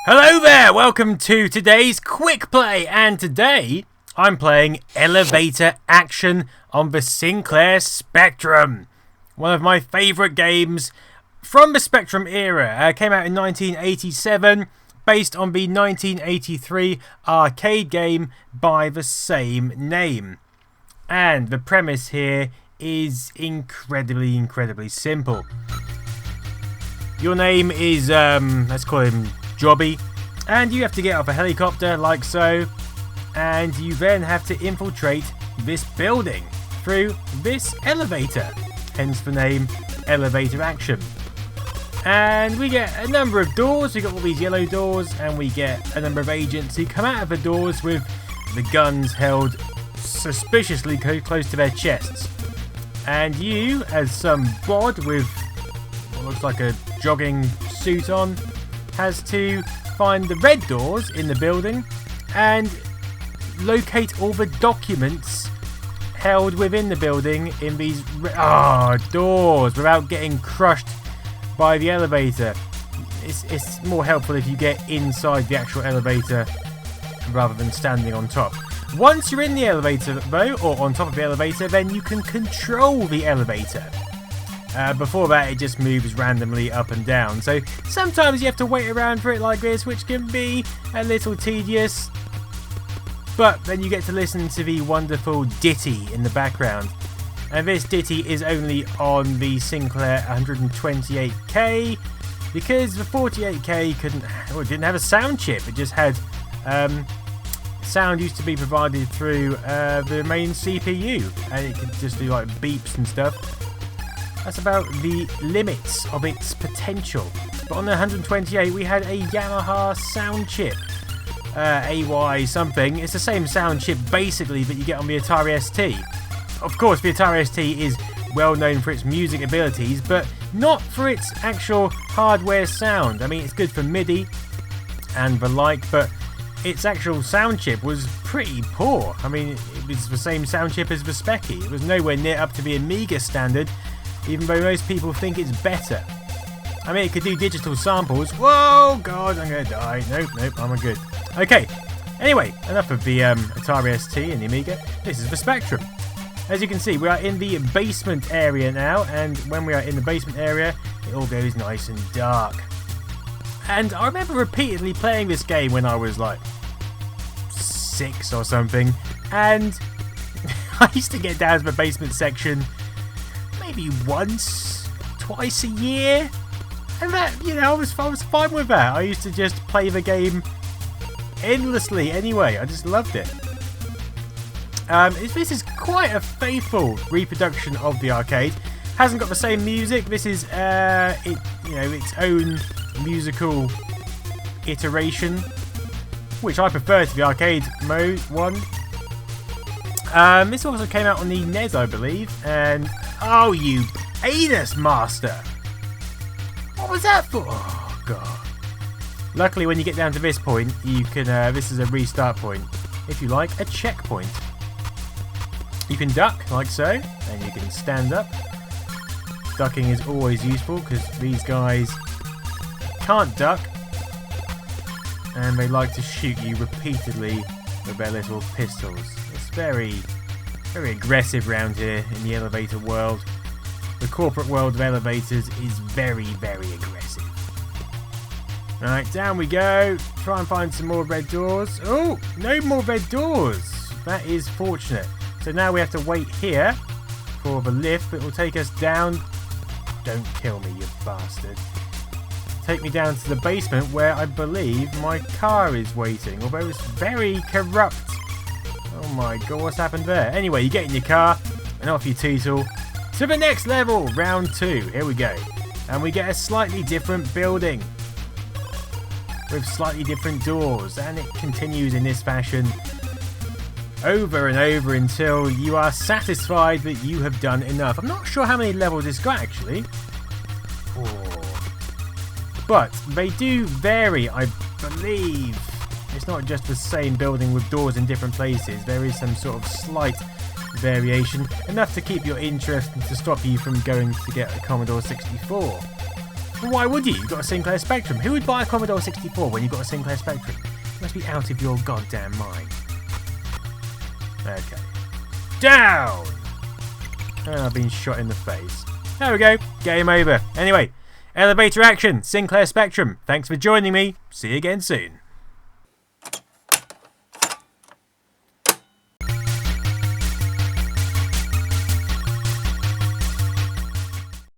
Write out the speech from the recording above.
Hello there, welcome to today's Quick Play, and today I'm playing Elevator Action on the Sinclair Spectrum. One of my favourite games from the Spectrum era. Came out in 1987, based on the 1983 arcade game by the same name. And the premise here is incredibly simple. Your name is, let's call him Jobby, and you have to get off a helicopter like so, and you then have to infiltrate this building through this elevator, hence the name Elevator Action. And we get a number of doors. We got all these yellow doors, and we get a number of agents who come out of the doors with the guns held suspiciously close to their chests. And you, as some bod with what looks like a jogging suit on, has to find the red doors in the building and locate all the documents held within the building in these doors without getting crushed by the elevator. It's more helpful if you get inside the actual elevator rather than standing on top. Once you're in the elevator though, or on top of the elevator, then you can control the elevator. Before that, it just moves randomly up and down. So sometimes you have to wait around for it like this, which can be a little tedious. But then you get to listen to the wonderful ditty in the background. And this ditty is only on the Sinclair 128K because the 48K didn't have a sound chip. It just had sound used to be provided through the main CPU, and it could just do like beeps and stuff. That's about the limits of its potential. But on the 128 we had a Yamaha sound chip. AY something. It's the same sound chip basically that you get on the Atari ST. Of course the Atari ST is well known for its music abilities, but not for its actual hardware sound. I mean, it's good for MIDI and the like, but its actual sound chip was pretty poor. I mean, it was the same sound chip as the Speccy. It was nowhere near up to the Amiga standard, even though most people think it's better. I mean, it could do digital samples. Whoa, God, I'm going to die. Nope, I'm good. Okay, anyway, enough of the Atari ST and the Amiga. This is the Spectrum. As you can see, we are in the basement area now, and when we are in the basement area, it all goes nice and dark. And I remember repeatedly playing this game when I was like 6 or something, and I used to get down to the basement section maybe once, twice a year, and that, I was fine with that. I used to just play the game endlessly anyway. I just loved it. This is quite a faithful reproduction of the arcade. Hasn't got the same music. This is its own musical iteration, which I prefer to the arcade mode one. This also came out on the NES, I believe, and oh, you anus master! What was that for? Oh, God. Luckily, when you get down to this point, you can, this is a restart point. If you like, a checkpoint. You can duck, like so, and you can stand up. Ducking is always useful, because these guys can't duck, and they like to shoot you repeatedly with their little pistols. It's very aggressive round here in the elevator world. The corporate world of elevators is very aggressive. Alright, down we go. Try and find some more red doors. Oh, no more red doors. That is fortunate. So now we have to wait here for the lift that will take us down. Don't kill me, you bastard. Take me down to the basement where I believe my car is waiting, although it's very corrupt. Oh my God, what's happened there? Anyway, you get in your car and off you tootle to the next level, round 2. Here we go. And we get a slightly different building with slightly different doors, and it continues in this fashion over and over until you are satisfied that you have done enough. I'm not sure how many levels it's got actually. But they do vary, I believe. It's not just the same building with doors in different places. There is some sort of slight variation, enough to keep your interest and to stop you from going to get a Commodore 64. Why would you? You've got a Sinclair Spectrum. Who would buy a Commodore 64 when you've got a Sinclair Spectrum? You must be out of your goddamn mind. Okay. Down! Oh, I've been shot in the face. There we go. Game over. Anyway, elevator action, Sinclair Spectrum. Thanks for joining me. See you again soon.